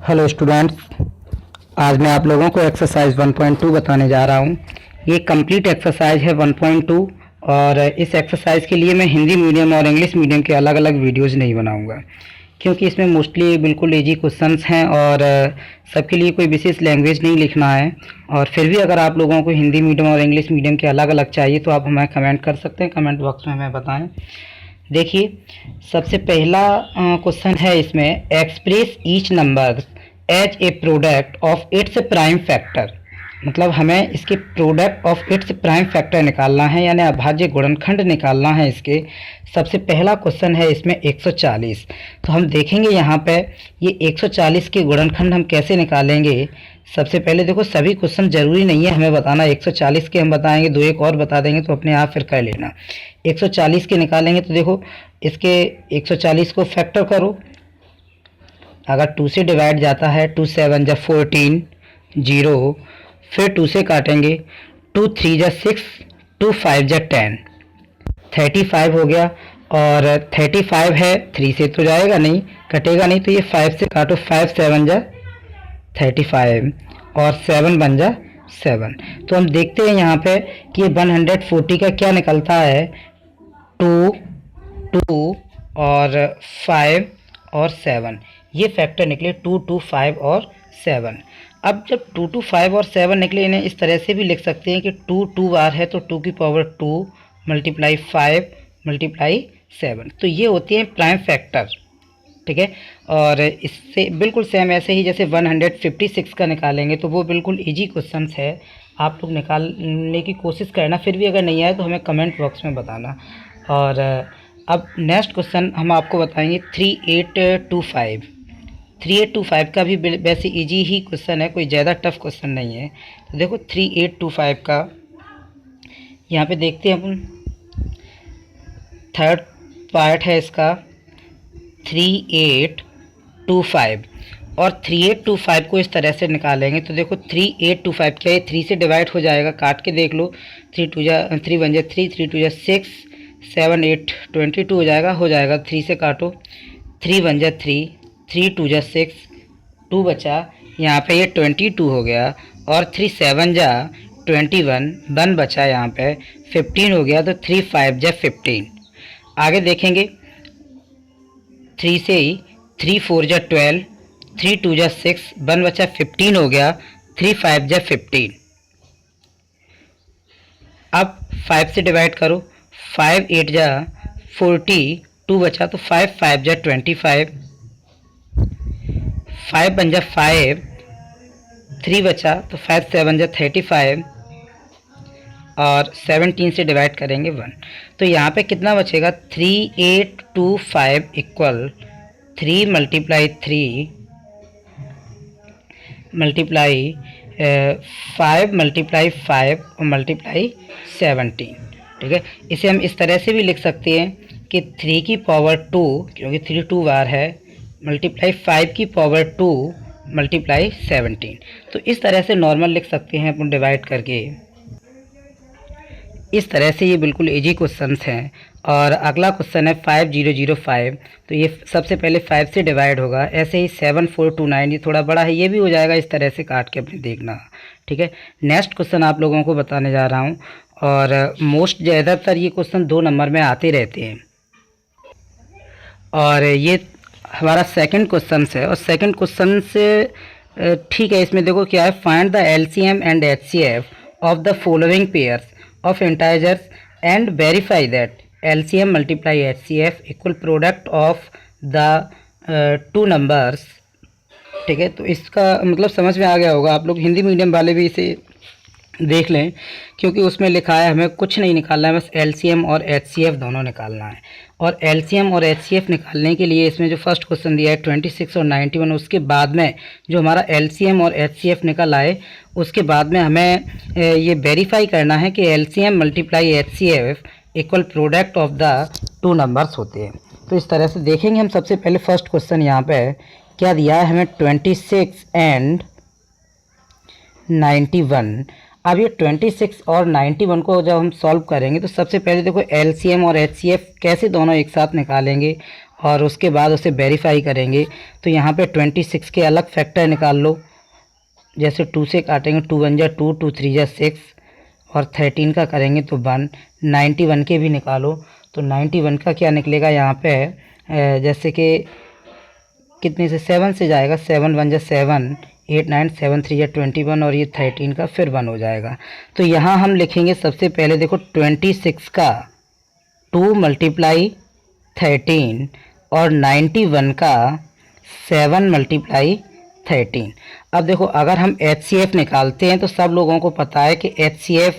Hello students, आज मैं आप लोगों को एक्सरसाइज 1.2 बताने जा रहा हूँ। ये कंप्लीट एक्सरसाइज है 1.2 और इस एक्सरसाइज के लिए मैं हिंदी मीडियम और इंग्लिश मीडियम के अलग अलग वीडियोस नहीं बनाऊँगा, क्योंकि इसमें मोस्टली बिल्कुल इजी क्वेश्चंस हैं और सबके लिए कोई विशेष लैंग्वेज नहीं लिखना है। और फिर भी अगर आप लोगों को हिंदी मीडियम और इंग्लिश मीडियम के अलग अलग चाहिए तो आप हमें कमेंट कर सकते हैं, कमेंट बॉक्स में हमें बताएँ। देखिए, सबसे पहला क्वेश्चन है इसमें, express each number as a product of its prime factor. मतलब हमें इसके product of its prime factor निकालना है, यानी अभाज्य गुणनखंड निकालना है इसके। सबसे पहला क्वेश्चन है इसमें 140। तो हम देखेंगे यहाँ पे ये 140 के गुणनखंड हम कैसे निकालेंगे। सबसे पहले देखो, सभी क्वेश्चन ज़रूरी नहीं है हमें बताना 140 के, हम बताएंगे, दो एक और बता देंगे तो अपने आप फिर कर लेना। 140 के निकालेंगे तो देखो, इसके 140 को फैक्टर करो। अगर 2 से डिवाइड जाता है, 2 7 जा 14, 0, फिर 2 से काटेंगे, 2 3 जा 6, 2 5 जा 10, 35 हो गया। और 35 है, 3 से तो जाएगा नहीं, कटेगा नहीं, तो ये 5 से काटो, 5 7 जा 35 और 7 बन जा 7। तो हम देखते हैं यहाँ पे कि 140 का क्या निकलता है, 2 2 और 5 और 7, ये फैक्टर निकले 2 2 5 और 7। अब जब 2 2 5 और 7 निकले, इन्हें इस तरह से भी लिख सकते हैं कि 2 2 बार है तो 2 की पावर 2 मल्टीप्लाई 5 मल्टीप्लाई 7, तो ये होती है प्राइम फैक्टर। ठीक है, और इससे बिल्कुल सेम ऐसे ही जैसे 156 का निकालेंगे, तो वो बिल्कुल इजी क्वेश्चंस है, आप लोग निकालने की कोशिश करना। फिर भी अगर नहीं आए तो हमें कमेंट बॉक्स में बताना। और अब नेक्स्ट क्वेश्चन हम आपको बताएंगे 3825। 3825 का भी वैसे इजी ही क्वेश्चन है, कोई ज़्यादा टफ क्वेश्चन नहीं है। तो देखो 3825 का यहाँ पे देखते हैं अपन, थर्ड पार्ट है इसका 3825, और 3825 को इस तरह से निकालेंगे। तो देखो 3825 क्या है, 3 से डिवाइड हो जाएगा, काट के देख लो, 3 2 जा 3 1 जा 3, 3 2 जा 6, 7 8 22 हो जाएगा, 3 से काटो, 3 1 जा 3, 3 2 जा 6, 2 बचा, यहाँ पे ये 22 हो गया, और 3 7 जा 21, 1 बचा, यहाँ पे 15 हो गया, तो 3 5 जा 15। आगे देखेंगे, 3 से ही 3 4 जा 12, 3 2 जा 6, 1 बचा, 15 हो गया, 3 5 जा 15। अब 5 से डिवाइड करो, 5 8 जा 40, 2 बचा, तो 5 5 जा 25, 5 बन जा 5, 3 बचा, तो 5 7 जा 35, और 17 से डिवाइड करेंगे 1। तो यहाँ पे कितना बचेगा, 3825 इक्वल 3 मल्टीप्लाई 3 मल्टीप्लाई 5 मल्टीप्लाई 5 और मल्टीप्लाई 17। ठीक है, इसे हम इस तरह से भी लिख सकते हैं कि 3 की पावर 2, क्योंकि 3 2 बार है, मल्टीप्लाई 5 की पावर 2 मल्टीप्लाई 17। तो इस तरह से नॉर्मल लिख सकते हैं अपन डिवाइड करके। इस तरह से ये बिल्कुल इजी क्वेश्चंस हैं। और अगला क्वेश्चन है 5005। तो ये सबसे पहले 5 से डिवाइड होगा, ऐसे ही 7429, ये थोड़ा बड़ा है, ये भी हो जाएगा, इस तरह से काट के अपने देखना। ठीक है, नेक्स्ट क्वेश्चन आप लोगों को बताने जा रहा हूँ, और मोस्ट ज़्यादातर ये क्वेश्चन 2 नंबर में आते रहते हैं। और ये हमारा सेकंड क्वेश्चन है, और सेकंड क्वेश्चन से ठीक है, इसमें देखो क्या है, find the LCM and HCF of the following pairs of integers and verify that LCM multiply HCF equal product of the two numbers। ठीक है, तो इसका मतलब समझ में आ गया होगा, आप लोग हिंदी मीडियम वाले भी इसे देख लें, क्योंकि उसमें लिखा है हमें कुछ नहीं निकालना है, बस LCM और HCF दोनों निकालना है। और LCM और HCF निकालने के लिए इसमें जो फर्स्ट क्वेश्चन दिया है 26 और 91, उसके बाद में जो हमारा LCM और HCF निकल आए, उसके बाद में हमें ये वेरीफाई करना है कि LCM multiply HCF equal product of the two numbers होते हैं। तो इस तरह से देखेंगे हम। सबसे पहले फर्स्ट क्वेश्चन यहाँ पे क्या दिया है हमें, 26 एंड 91। अब ये 26 और 91 को जब हम सॉल्व करेंगे तो सबसे पहले देखो एलसीएम और एचसीएफ कैसे दोनों एक साथ निकालेंगे, और उसके बाद उसे वेरीफाई करेंगे तो यहाँ पे 26 के अलग फैक्टर निकाल लो। जैसे 2 से काटेंगे 2 1 जा 2, 2 3 जा 6 और 13 का करेंगे तो 1। 91 के भी निकालो तो 91 का क्या निकलेगा यहाँ पे, जैसे कि कितने से 7 से जाएगा, 7 1 जा 7, 8 9 7 3 जा 21 और ये 13 का फिर 1 हो जाएगा। तो यहाँ हम लिखेंगे सबसे पहले देखो 26 का 2 मल्टीप्लाई 13 और 91 का 7 मल्टीप्लाई 13। अब देखो अगर हम HCF निकालते हैं तो सब लोगों को पता है कि HCF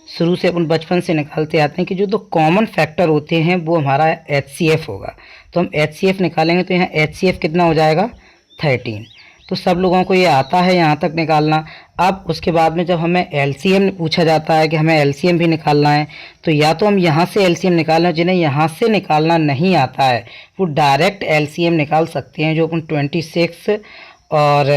शुरू से अपन बचपन से निकालते आते हैं कि जो दो कॉमन फैक्टर होते हैं वो हमारा HCF होगा। तो हम HCF निकालेंगे तो यहाँ HCF कितना हो जाएगा 13। तो सब लोगों को ये आता है यहाँ तक निकालना। अब उसके बाद में जब हमें LCM पूछा जाता है कि हमें LCM भी निकालना है तो या तो हम यहाँ से LCM निकालना, जिन्हें यहाँ से निकालना नहीं आता है वो डायरेक्ट LCM निकाल सकते हैं, जो अपन 26 और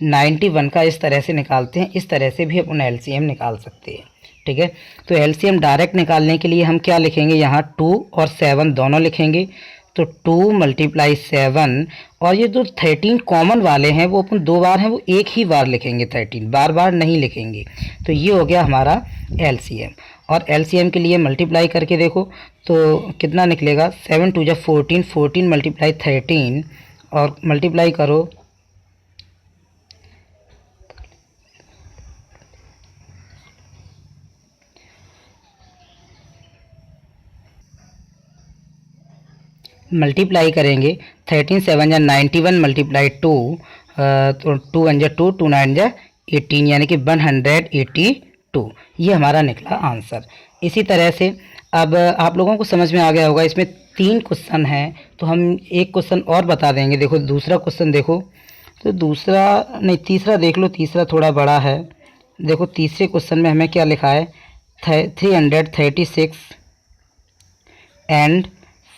91 का इस तरह से निकालते हैं। इस तरह से भी अपन LCM निकाल सकते हैं, ठीक है। तो LCM डायरेक्ट निकालने के लिए हम क्या लिखेंगे, यहाँ 2 और 7 दोनों लिखेंगे। तो 2 मल्टीप्लाई 7 और ये जो 13 कॉमन वाले हैं वो अपन 2 बार हैं, वो एक ही बार लिखेंगे, 13 बार बार नहीं लिखेंगे। तो ये हो गया हमारा LCM। और LCM के लिए मल्टीप्लाई करके देखो तो कितना निकलेगा, 7 2 जा 14, 14 मल्टीप्लाई 13 और मल्टीप्लाई करो मल्टीप्लाई करेंगे 13 7 जा 91 मल्टीप्लाई 2, तो 2 1 जा 2, 2 9 जा 18 यानी कि 182। ये हमारा निकला आंसर। इसी तरह से अब आप लोगों को समझ में आ गया होगा, इसमें 3 क्वेश्चन हैं तो हम एक क्वेश्चन और बता देंगे। देखो दूसरा क्वेश्चन देखो, तो दूसरा नहीं तीसरा देख लो, तीसरा थोड़ा बड़ा है। देखो तीसरे क्वेश्चन में हमें क्या लिखा है, 336 एंड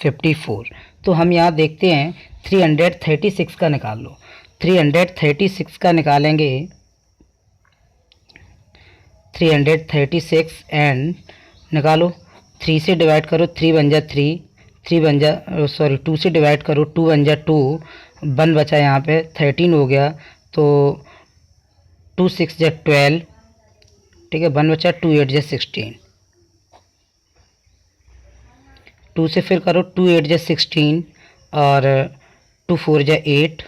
54। तो हम यहाँ देखते हैं 336 का निकाल लो। 336 का निकालेंगे, 336 एंड निकालो, 3 से डिवाइड करो, 3 1 जा 3, 3 1 जा 2 से डिवाइड करो, 2 1 जा 2, 1 बचा यहाँ पे, 13 हो गया। तो 2 6 जा 12, ठीक है, 1 बचा, 2 8 जा 16, 2 से फिर करो, 2 8 जा 16 और 2 4 जा 8,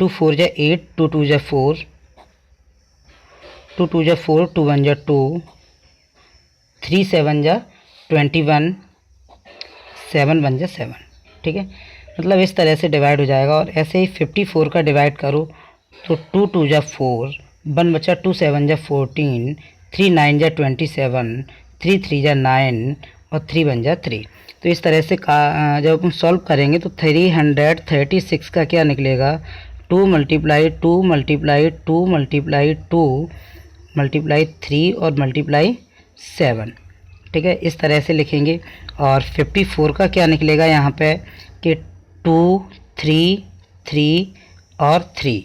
2 4 जा 8, 2 2 जा 4, 2 2 जा 4, 2 1 जा 2, 3 7 जा 21, 7 1 जा 7, ठीक है। मतलब इस तरह से डिवाइड हो जाएगा। और ऐसे ही 54 का डिवाइड करो तो 2 2 जा 4, 1 बचा, 2 7 जा 14, 3 9 जा 27, 3 3 जा 9 और 3 1 जा 3। तो इस तरह से जब हम सॉल्व करेंगे तो 336 का क्या निकलेगा, 2 मल्टीप्लाई 2 मल्टीप्लाई 2 मल्टीप्लाई 2 मल्टीप्लाई 3 और मल्टीप्लाई 7, ठीक है, इस तरह से लिखेंगे। और 54 का क्या निकलेगा यहाँ पे कि 2 3 3 और 3।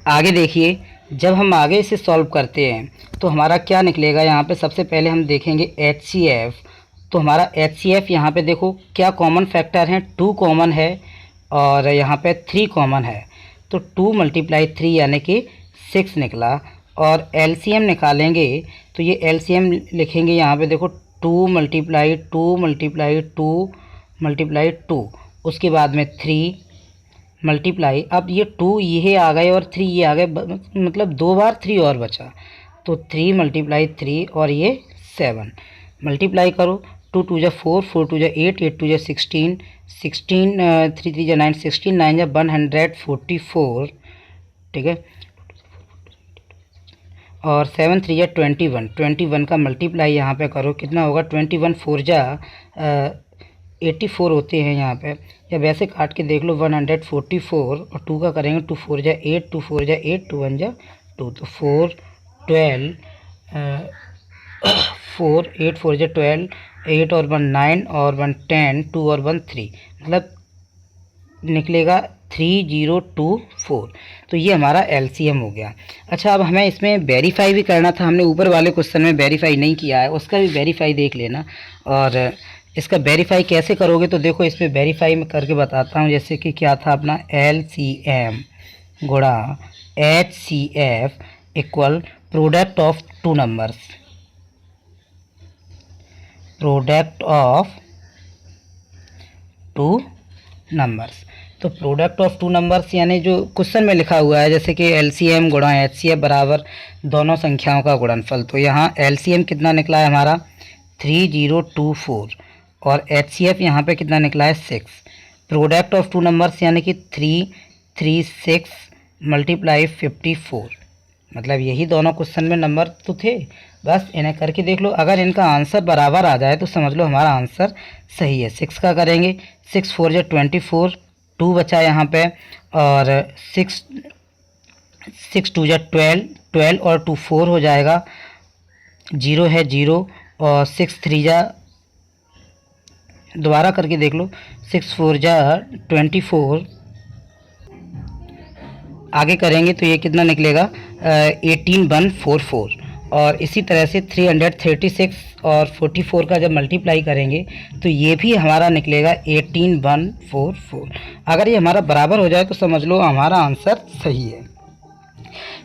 आगे देखिए, जब हम आगे इसे सॉल्व करते हैं तो हमारा क्या निकलेगा, यहाँ पे सबसे पहले हम देखेंगे HCF। तो हमारा HCF यहाँ पे देखो क्या कॉमन फैक्टर हैं, 2 कॉमन है और यहाँ पे 3 कॉमन है। तो 2 मल्टीप्लाई 3 यानी कि 6 निकला। और LCM निकालेंगे तो ये LCM लिखेंगे यहाँ पे देखो 2 मल्टीप्लाई 2 मल्टीप्लाई 2 मल्टीप्लाई 2, उसके बाद में 3 मल्टीप्लाई, अब ये 2 ये आ गए और 3 ये आ गए, मतलब 2 बार 3 और बचा। तो 3 मल्टीप्लाई 3 और ये 7 मल्टीप्लाई करो, 2 2 जा 4, 4 2 जा 8, 8 2 जा 16, 16 3 3 जा 9, 16 9 जा 144, ठीक है। और 7 3 जा 21, 21 का मल्टीप्लाई यहाँ पे करो, कितना होगा, 21 4 जा 84 होते हैं यहाँ पे, या वैसे काट के देख लो 144 और 2 का करेंगे, 2 4 जा 8, 2 4 जा 8, 2 1 जा 2, तो 4 12 4 8 4 जा 12, 8 और 1 9 और 1 10, 2 और 1 3, मतलब निकलेगा 3024। तो ये हमारा LCM हो गया। अच्छा, अब हमें इसमें वेरीफाई भी करना था, हमने ऊपर वाले क्वेश्चन में वेरीफाई नहीं किया है, उसका भी वेरीफाई देख लेना। और इसका वेरीफाई कैसे करोगे, तो देखो इस पर वेरीफाई मैं करके बताता हूँ। जैसे कि क्या था अपना LCM गुणा HCF equal product of two numbers, product of two numbers. तो प्रोडक्ट ऑफ टू नंबर्स यानी जो क्वेश्चन में लिखा हुआ है, जैसे कि LCM गुणा HCF बराबर दोनों संख्याओं का गुणनफल। तो यहाँ LCM कितना निकला है हमारा 3024 और HCF यहाँ पे कितना निकला है 6। प्रोडक्ट ऑफ टू नंबर्स यानी कि 336 मल्टीप्लाई 54, मतलब यही दोनों क्वेश्चन में नंबर तो थे, बस इन्हें करके देख लो। अगर इनका आंसर बराबर आ जाए तो समझ लो हमारा आंसर सही है। 6 का करेंगे, 6 4 जा 24, 2 बचा यहाँ पे, और 6 2 जा 12 और 2 4 हो जाएगा, 0 है 0, और 6 3 जा, दोबारा करके देख लो, 6 4 जा 24, आगे करेंगे तो ये कितना निकलेगा 18144। और इसी तरह से 336 और 44 का जब मल्टीप्लाई करेंगे तो ये भी हमारा निकलेगा 18144। अगर ये हमारा बराबर हो जाए तो समझ लो हमारा आंसर सही है।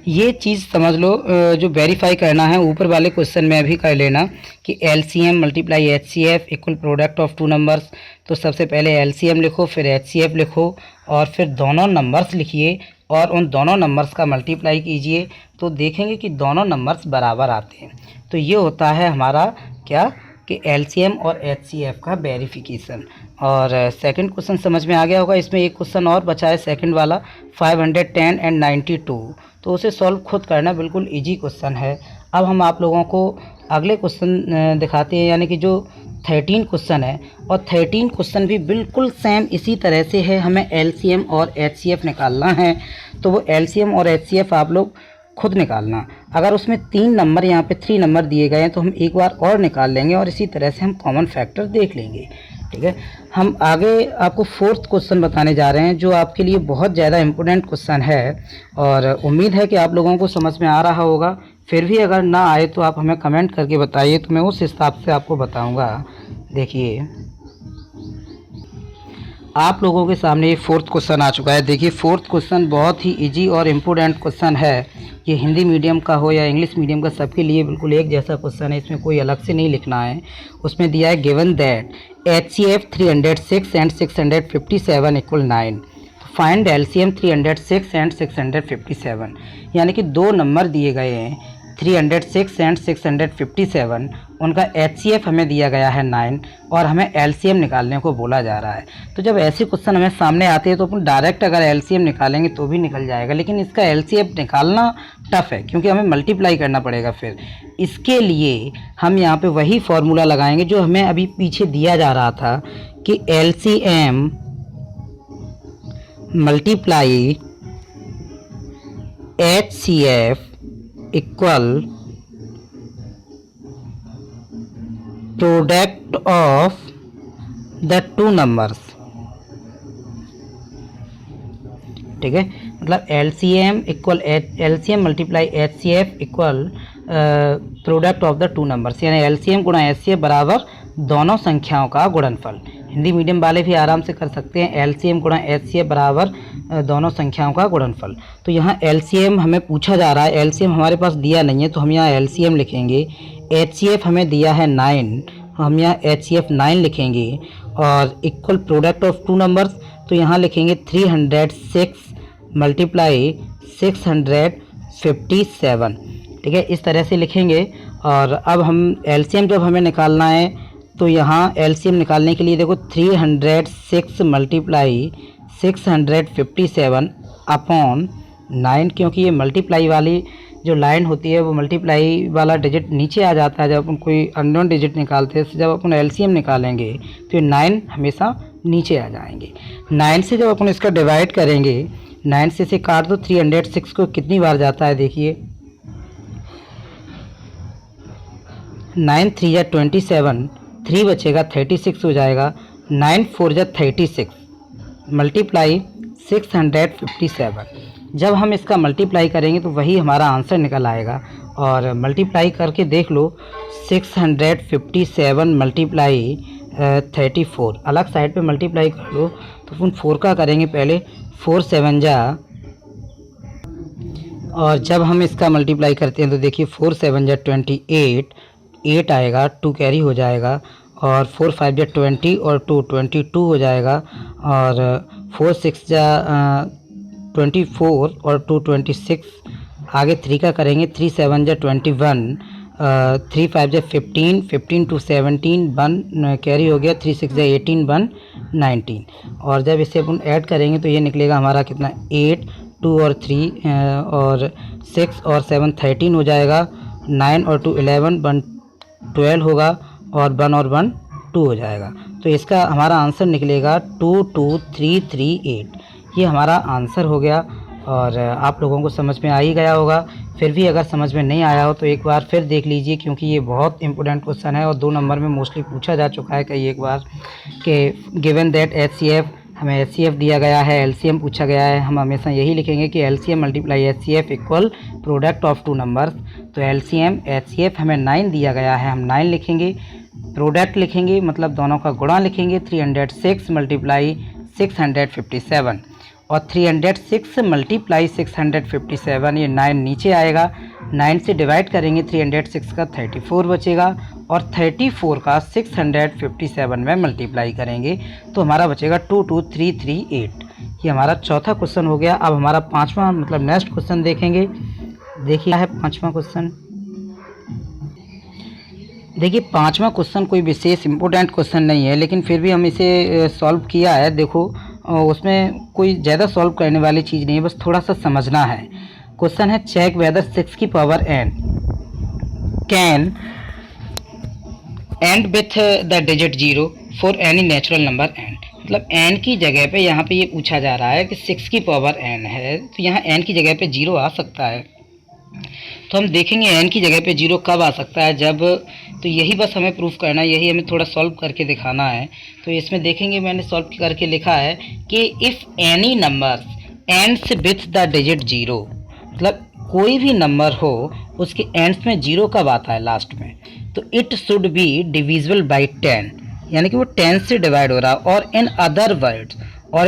ये चीज़ समझ लो, जो वेरीफाई करना है ऊपर वाले क्वेश्चन में भी कर लेना कि LCM multiply HCF equal product of two numbers. तो सबसे पहले LCM लिखो, फिर HCF लिखो, और फिर दोनों नंबर्स लिखिए और उन दोनों नंबर्स का मल्टीप्लाई कीजिए, तो देखेंगे कि दोनों नंबर्स बराबर आते हैं। तो ये होता है हमारा क्या कि LCM और HCF का वेरिफिकेशन। और सेकंड क्वेश्चन समझ में आ गया होगा। इसमें एक क्वेश्चन और बचा है सेकंड वाला, 510 एंड 92, तो उसे सॉल्व खुद करना, बिल्कुल इजी क्वेश्चन है। अब हम आप लोगों को अगले क्वेश्चन दिखाते हैं, यानी कि जो 13 क्वेश्चन है, और 13 क्वेश्चन भी बिल्कुल सेम इसी तरह से है। हमें LCM और HCF निकालना है, तो वो LCM और HCF आप लोग खुद निकालना। अगर उसमें 3 नंबर, यहाँ पे 3 नंबर दिए गए हैं, तो हम एक बार और निकाल लेंगे और इसी तरह से हम कॉमन फैक्टर देख लेंगे। ठीक है, हम आगे आपको 4th क्वेश्चन बताने जा रहे हैं, जो आपके लिए बहुत ज़्यादा इम्पोर्टेंट क्वेश्चन है, और उम्मीद है कि आप लोगों को समझ में आ रहा होगा। फिर भी अगर ना आए तो आप हमें कमेंट करके बताइए, तो मैं उस हिसाब से आपको बताऊंगा। देखिए आप लोगों के सामने ये 4th क्वेश्चन आ चुका है। देखिए 4th क्वेश्चन बहुत ही इजी और इम्पोर्टेंट क्वेश्चन है। ये हिंदी मीडियम का हो या इंग्लिश मीडियम का, सबके लिए बिल्कुल एक जैसा क्वेश्चन है, इसमें कोई अलग से नहीं लिखना है। उसमें दिया है given that HCF 306 and 657 equal 9, find LCM 306 and 657। यानी कि 2 नंबर दिए गए हैं 306 एंड 657, उनका HCF हमें दिया गया है 9 और हमें LCM निकालने को बोला जा रहा है। तो जब ऐसे क्वेश्चन हमें सामने आते हैं तो अपन डायरेक्ट अगर LCM निकालेंगे तो भी निकल जाएगा, लेकिन इसका LCM निकालना टफ है क्योंकि हमें मल्टीप्लाई करना पड़ेगा। फिर इसके लिए हम यहाँ पे वही फॉर्मूला लगाएंगे जो हमें अभी पीछे दिया जा रहा था कि LCM multiply HCF equal product of the two numbers. ठीक है, मतलब LCM equal LCM multiply HCF equal product of the two numbers, यानी LCM गुणा HCF बराबर दोनों संख्याओं का गुणनफल। हिंदी मीडियम वाले भी आराम से कर सकते हैं। LCM गुणा HCF बराबर दोनों संख्याओं का गुणनफल। तो यहाँ LCM हमें पूछा जा रहा है, LCM हमारे पास दिया नहीं है तो हम यहाँ LCM लिखेंगे। HCF हमें दिया है 9, हम यहाँ HCF 9 लिखेंगे, और equal product of two numbers, तो यहाँ लिखेंगे 306 मल्टीप्लाई 657। ठीक है, इस तरह से लिखेंगे। और अब हम LCM जब हमें निकालना है तो यहाँ LCM निकालने के लिए देखो 306 मल्टीप्लाई 657 अपॉन 9, क्योंकि ये मल्टीप्लाई वाली जो लाइन होती है वो मल्टीप्लाई वाला डिजिट नीचे आ जाता है जब अपन कोई अननोन डिजिट निकालते हैं। जब अपन LCM निकालेंगे तो ये 9 हमेशा नीचे आ जाएंगे। 9 से जब अपन इसका डिवाइड करेंगे, 9 से इसे काट दो, 306 को कितनी बार जाता है देखिए, 9 3 या 27, 3 बचेगा 36 हो जाएगा, 9 4 जा 36 मल्टीप्लाई 657। जब हम इसका मल्टीप्लाई करेंगे तो वही हमारा आंसर निकल आएगा। और मल्टीप्लाई करके देख लो, 657 मल्टीप्लाई 34, अलग साइड पे मल्टीप्लाई कर लो तो अपन 4 का करेंगे पहले, 4 7 जा, और जब हम इसका मल्टीप्लाई करते हैं तो देखिए 4 7 जा 28, 8 आएगा, 2 कैरी हो जाएगा, और 4 5 जा 20 और 2 22 हो जाएगा, और 4 6 जा 24 और 2 26, आगे 3 का करेंगे, 3 7 जा 21, 3 5 जा 15, 15 टू 17, 1 कैरी हो गया, 3 6 जा 18, 1 19, और जब इसे अपन ऐड करेंगे तो ये निकलेगा हमारा कितना, 8 2 और 3 और 6 और 7 13 हो जाएगा, 9 और 2 11, 1 12 होगा, और 1 और 1 2 हो जाएगा। तो इसका हमारा आंसर निकलेगा 22338। ये हमारा आंसर हो गया, और आप लोगों को समझ में आ ही गया होगा। फिर भी अगर समझ में नहीं आया हो तो एक बार फिर देख लीजिए, क्योंकि ये बहुत इंपॉर्टेंट क्वेश्चन है और 2 नंबर में मोस्टली पूछा जा चुका है कई एक बार कि गिवन दैट HCF, हमें HCF दिया गया है, LCM पूछा गया है, हम हमेशा यही लिखेंगे कि LCM multiply HCF equal product of 2 numbers. तो LCM HCF हमें 9 दिया गया है, हम 9 लिखेंगे, प्रोडक्ट लिखेंगे मतलब दोनों का गुणा लिखेंगे, 306 मल्टीप्लाई 657, और 306 मल्टीप्लाई 657, ये 9 नीचे आएगा, 9 से डिवाइड करेंगे 306 का 34 बचेगा, और 34 का 657 में मल्टीप्लाई करेंगे तो हमारा बचेगा 22338। ये हमारा चौथा क्वेश्चन हो गया। अब हमारा पांचवा मतलब नेक्स्ट क्वेश्चन देखेंगे। देखिए है पांचवा क्वेश्चन। देखिए पांचवा क्वेश्चन कोई विशेष इम्पोर्टेंट क्वेश्चन नहीं है, लेकिन फिर भी हम इसे सॉल्व किया है। देखो उसमें कोई ज़्यादा सॉल्व करने वाली चीज़ नहीं है, बस थोड़ा सा समझना है। क्वेश्चन है चेक वेदर 6 की power n can and with the digit 0 for any natural number n। मतलब n की जगह पे यहाँ पे ये पूछा जा रहा है कि 6 की पावर n है, तो यहाँ n की जगह पे 0 आ सकता है। तो हम देखेंगे n की जगह पे 0 कब आ सकता है, जब, तो यही बस हमें प्रूफ करना है, यही हमें थोड़ा सॉल्व करके दिखाना है। तो इसमें देखेंगे मैंने सॉल्व करके लिखा है कि if any number ends with the digit 0, मतलब कोई भी नंबर हो उसके एंड्स में 0 कब आता है लास्ट में, तो it should be divisible by 10, यानी कि वो 10 से डिवाइड हो रहा है। और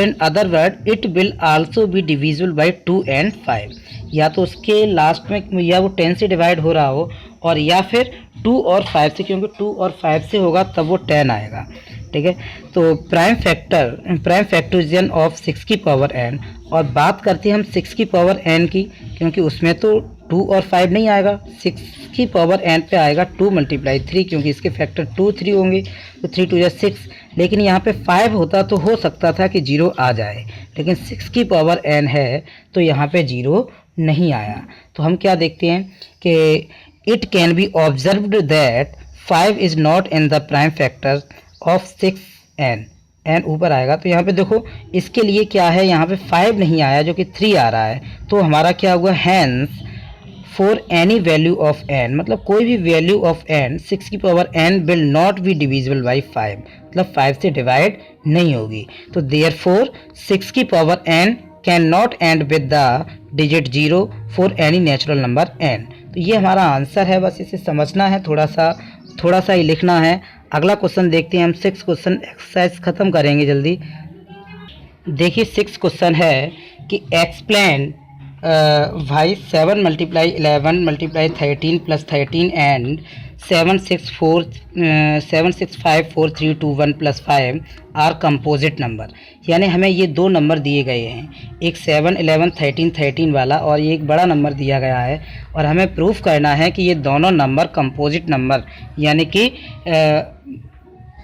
in other word it will also be divisible by 2 and 5, या तो उसके लास्ट में या वो 10 से डिवाइड हो रहा हो, और या फिर 2 और 5 से, क्योंकि 2 और 5 से होगा तब वो 10 आएगा। ठीक है, तो प्राइम फैक्टोरियल ऑफ 6 की पावर n, और बात करते हैं हम 6 की पावर n की, क्योंकि उसमें तो 2 और 5 नहीं आएगा, 6 की पावर n पे आएगा 2 मल्टीप्लाई 3, क्योंकि इसके फैक्टर 2 3 होंगे, तो 3 2 6। लेकिन यहाँ पे 5 होता तो हो सकता था कि 0 आ जाए, लेकिन 6 की पावर n है तो यहाँ पे 0 नहीं आया। तो हम क्या देखते हैं कि it can be observed that 5 is not in the prime factor of 6n, n ऊपर आएगा। तो यहाँ पे देखो इसके लिए क्या है, यहाँ पे 5 नहीं आया जो कि 3 आ रहा है, तो हमारा क्या हुआ, hence for any value of n, मतलब कोई भी वैल्यू ऑफ n 6 की power n will not be divisible by 5, मतलब 5 से डिवाइड नहीं होगी। तो देयरफॉर 6 की power n can not and with the digit 0 for any natural number n। तो ये हमारा आंसर है, बस इसे समझना है, थोड़ा सा ही लिखना है। अगला क्वेश्चन देखते हैं हम। 6 क्वेश्चन एक्सरसाइज ख़त्म करेंगे जल्दी। देखिए 6 क्वेश्चन है कि explain why 7 multiply 11 multiply 13 plus 13 and 7654321 plus 5 are composite number. यानी हमें ये 2 नंबर दिए गए हैं, एक 7 11 13 13 वाला और ये एक बड़ा नंबर दिया गया है, और हमें प्रूफ करना है कि ये दोनों नंबर कंपोजिट नंबर यानी कि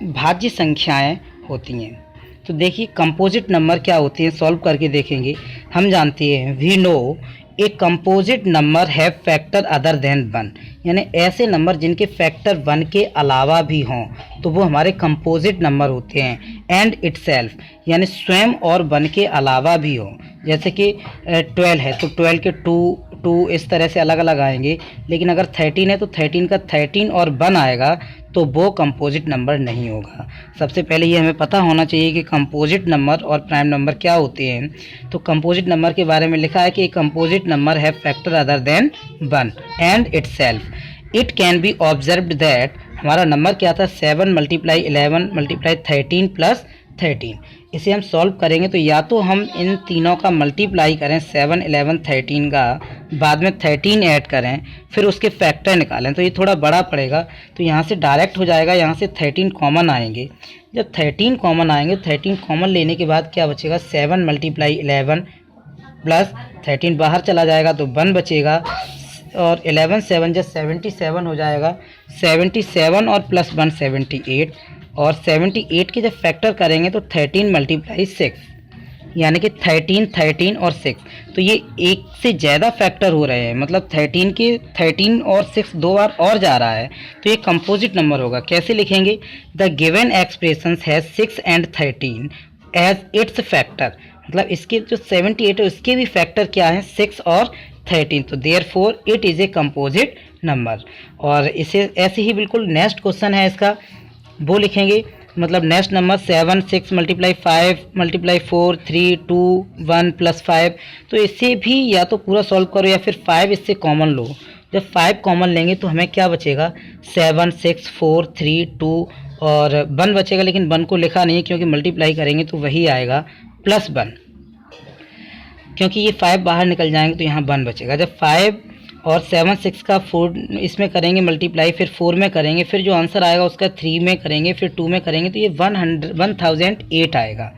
भाज्य संख्याएं होती हैं। तो देखिए कंपोजिट नंबर क्या होती हैं, सॉल्व करके देखेंगे। हम जानते हैं we know a composite number have factor other than 1, यानी ऐसे नंबर जिनके फैक्टर 1 के अलावा भी हों तो वो हमारे कंपोजिट नंबर होते हैं। एंड इटसेल्फ यानी स्वयं और 1 के अलावा भी हों, जैसे कि 12 है तो 12 के 2 इस तरह से अलग अलग आएंगे। लेकिन अगर 13 है तो 13 का 13 और 1 आएगा तो वो कंपोजिट नंबर नहीं होगा। सबसे पहले ये हमें पता होना चाहिए कि कंपोजिट नंबर और प्राइम नंबर क्या होते हैं। तो कंपोजिट नंबर के बारे में लिखा है कि कंपोजिट नंबर है factor other than 1 and itself. It can be observed that हमारा नंबर क्या था 7 × 11 × 13 + 13। इसे हम सॉल्व करेंगे तो या तो हम इन तीनों का मल्टीप्लाई करें 7, 11, 13 का, बाद में 13 ऐड करें, फिर उसके फैक्टर निकालें, तो ये थोड़ा बड़ा पड़ेगा। तो यहाँ से डायरेक्ट हो जाएगा, यहाँ से 13 कॉमन आएंगे। जब 13 कॉमन आएंगे, 13 कॉमन लेने के बाद क्या बचेगा 7 × 11 + 13 बाहर चला जाएगा तो 1 बचेगा, और 11 7 जब 77 हो जाएगा, 77 और +1 78, और 78 के जब फैक्टर करेंगे तो 13 × 6, यानी कि 13, 13 और 6, तो ये एक से ज़्यादा फैक्टर हो रहे हैं, मतलब 13 और 6 दो बार और जा रहा है, तो ये कंपोजिट नंबर होगा। कैसे लिखेंगे, the given expression has 6 and 13 as its factor, मतलब इसके जो 78 है उसके भी फैक्टर क्या है 6 और 13, तो therefore it is a composite number. और इसे ऐसे ही बिल्कुल नेक्स्ट क्वेश्चन है इसका, वो लिखेंगे, मतलब नेक्स्ट नंबर 7 6 × 5 × 4 3 2 1 + 5, तो इसे भी या तो पूरा सॉल्व करो या फिर 5 इससे कॉमन लो। जब 5 कॉमन लेंगे तो हमें क्या बचेगा 7 6 4 3 2 और 1 बचेगा, लेकिन 1 को लिखा नहीं है क्योंकि मल्टीप्लाई करेंगे तो वही आएगा +1, क्योंकि ये 5 बाहर निकल जाएंगे तो यहाँ 1 बचेगा। जब 5 और 7 6 का 4 इसमें करेंगे मल्टीप्लाई, फिर 4 में करेंगे, फिर जो आंसर आएगा उसका 3 में करेंगे, फिर 2 में करेंगे, तो ये 1008 आएगा।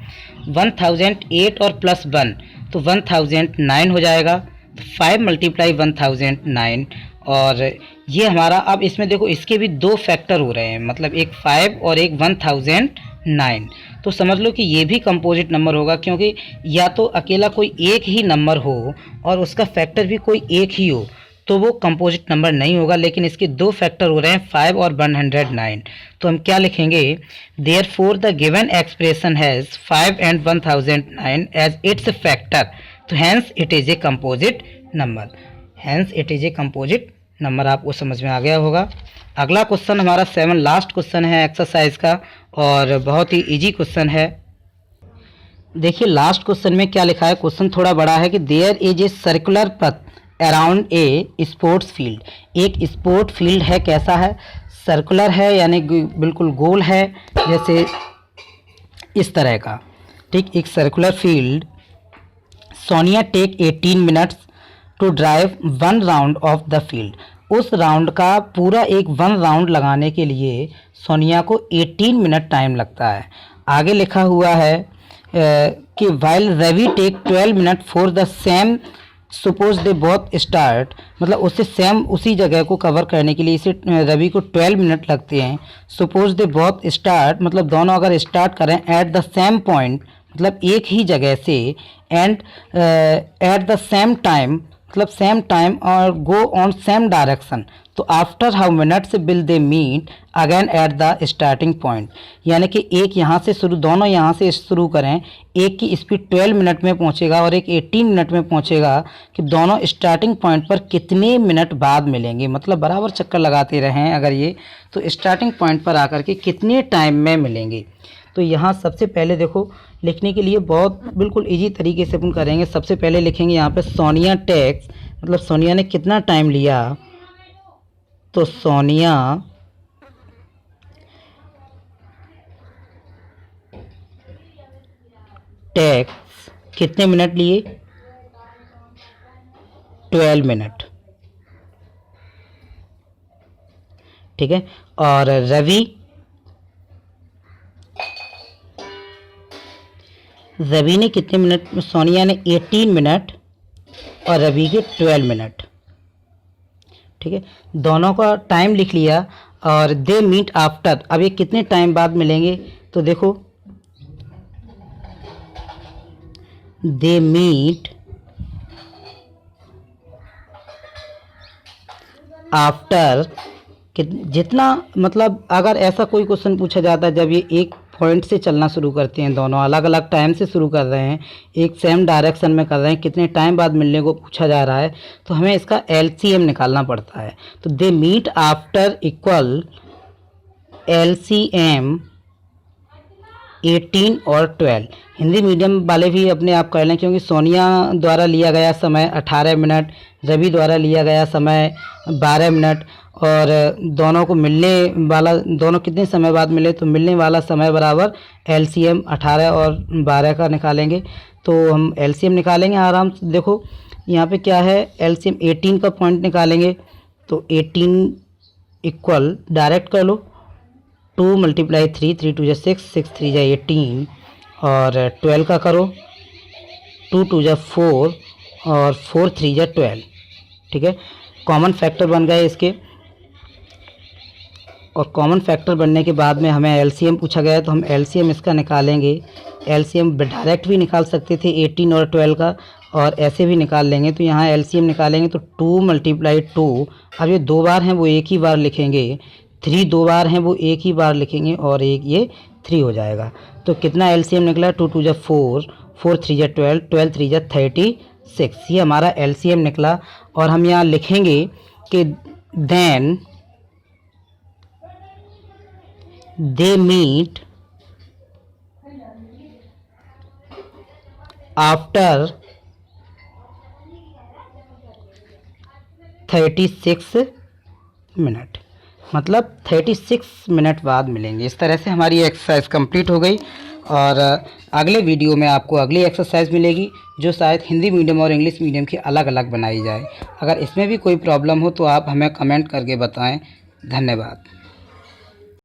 1008 और +1 तो 1009 हो जाएगा। तो 5 × 1009, और ये हमारा, अब इसमें देखो इसके भी दो फैक्टर हो रहे हैं, मतलब एक 5 और एक 1009, तो समझ लो कि ये भी कंपोजिट नंबर होगा, क्योंकि या तो अकेला कोई एक ही नंबर हो और उसका फैक्टर भी कोई एक ही हो तो वो कंपोजिट नंबर नहीं होगा, लेकिन इसके दो फैक्टर हो रहे हैं 5 और 109, तो हम क्या लिखेंगे, therefore the given expression has 5 and 1009 as its factor, तो hence it is a composite number, hence it is a composite number. आपको समझ में आ गया होगा। अगला क्वेश्चन हमारा 7 लास्ट क्वेश्चन है एक्सरसाइज का, और बहुत ही इजी क्वेश्चन है। देखिए लास्ट क्वेश्चन में क्या लिखा है, क्वेश्चन थोड़ा बड़ा है कि देयर इज ए सर्कुलर पथ अराउंड ए स्पोर्ट्स फील्ड, एक स्पोर्ट फील्ड है, कैसा है, सर्कुलर है, यानी बिल्कुल गोल है, जैसे इस तरह का, ठीक, एक circular field. Sonia take 18 minutes to drive 1 round of the field, उस राउंड का पूरा एक 1 राउंड लगाने के लिए सोनिया को 18 मिनट टाइम लगता है। आगे लिखा हुआ है कि while Ravi take 12 minute for the same, suppose they both start, मतलब उससे सेम उसी जगह को कवर करने के लिए इसे रवि को 12 मिनट लगते हैं। सपोज दे बोथ स्टार्ट, मतलब दोनों अगर स्टार्ट करें एट द सेम पॉइंट, मतलब एक ही जगह से, and at the same time, मतलब सेम टाइम, और गो ऑन सेम डायरेक्शन, तो after how minutes will they meet again at the starting point, यानी कि एक यहाँ से शुरू, दोनों यहाँ से शुरू करें, एक की स्पीड 12 मिनट में पहुँचेगा और एक 18 मिनट में पहुँचेगा, कि दोनों स्टार्टिंग पॉइंट पर कितने मिनट बाद मिलेंगे, मतलब बराबर चक्कर लगाते रहें अगर ये, तो स्टार्टिंग पॉइंट पर आकर के कितने टाइम में मिलेंगे। तो यहाँ सबसे पहले देखो लिखने के लिए बहुत बिल्कुल इजी तरीके से अपन करेंगे। सबसे पहले लिखेंगे यहाँ पे सोनिया टेक्स, मतलब सोनिया ने कितना टाइम लिया, तो सोनिया टेक्स कितने मिनट लिए, 12 मिनट, ठीक है। और रवि ने कितने मिनट, सोनिया ने 18 मिनट और रवि के 12 मिनट, ठीक है। दोनों का टाइम लिख लिया, और दे मीट आफ्टर, अब ये कितने टाइम बाद मिलेंगे, तो देखो दे मीट आफ्टर, जितना, मतलब अगर ऐसा कोई क्वेश्चन पूछा जाता है जब ये एक पॉइंट से चलना शुरू करते हैं, दोनों अलग अलग टाइम से शुरू कर रहे हैं, एक सेम डायरेक्शन में कर रहे हैं, कितने टाइम बाद मिलने को पूछा जा रहा है, तो हमें इसका LCM निकालना पड़ता है। तो they meet after equal LCM 18 और 12। हिंदी मीडियम वाले भी अपने आप कर लें, क्योंकि सोनिया द्वारा लिया गया समय 18 मिनट, रवि द्वारा लिया गया समय 12 मिनट, और दोनों को मिलने वाला, दोनों कितने समय बाद मिले, तो मिलने वाला समय बराबर एलसीएम 18 और 12 का निकालेंगे। तो हम एलसीएम निकालेंगे आराम से। देखो यहाँ पे क्या है, एलसीएम 18 का पॉइंट निकालेंगे, तो 18 इक्वल डायरेक्ट कर लो, 2 × 3, 3 2 6, 6 3 18, और 12 का करो, 2 2 4 और 4 3 12। ठीक है, कॉमन फैक्टर बन गए इसके। और कॉमन फैक्टर बनने के बाद में हमें एलसीएम पूछा गया है, तो हम एलसीएम इसका निकालेंगे। एलसीएम डायरेक्ट भी निकाल सकते थे 18 और 12 का, और ऐसे भी निकाल लेंगे। तो यहाँ एलसीएम निकालेंगे तो 2 × 2, अब ये 2 बार हैं वो एक ही बार लिखेंगे, 3 2 बार हैं वो एक ही बार लिखेंगे, और एक ये 3 हो जाएगा। तो कितना एलसीएम निकला, 2 2 4, 4 3 12, 12 3 36, ये हमारा एलसीएम निकला। और हम यहाँ लिखेंगे कि then they meet after 36 minute, मतलब 36 मिनट बाद मिलेंगे। इस तरह से हमारी एक्सरसाइज कंप्लीट हो गई। और अगले वीडियो में आपको अगली एक्सरसाइज मिलेगी, जो शायद हिंदी मीडियम और इंग्लिश मीडियम की अलग अलग बनाई जाए। अगर इसमें भी कोई प्रॉब्लम हो तो आप हमें कमेंट करके बताएं। धन्यवाद।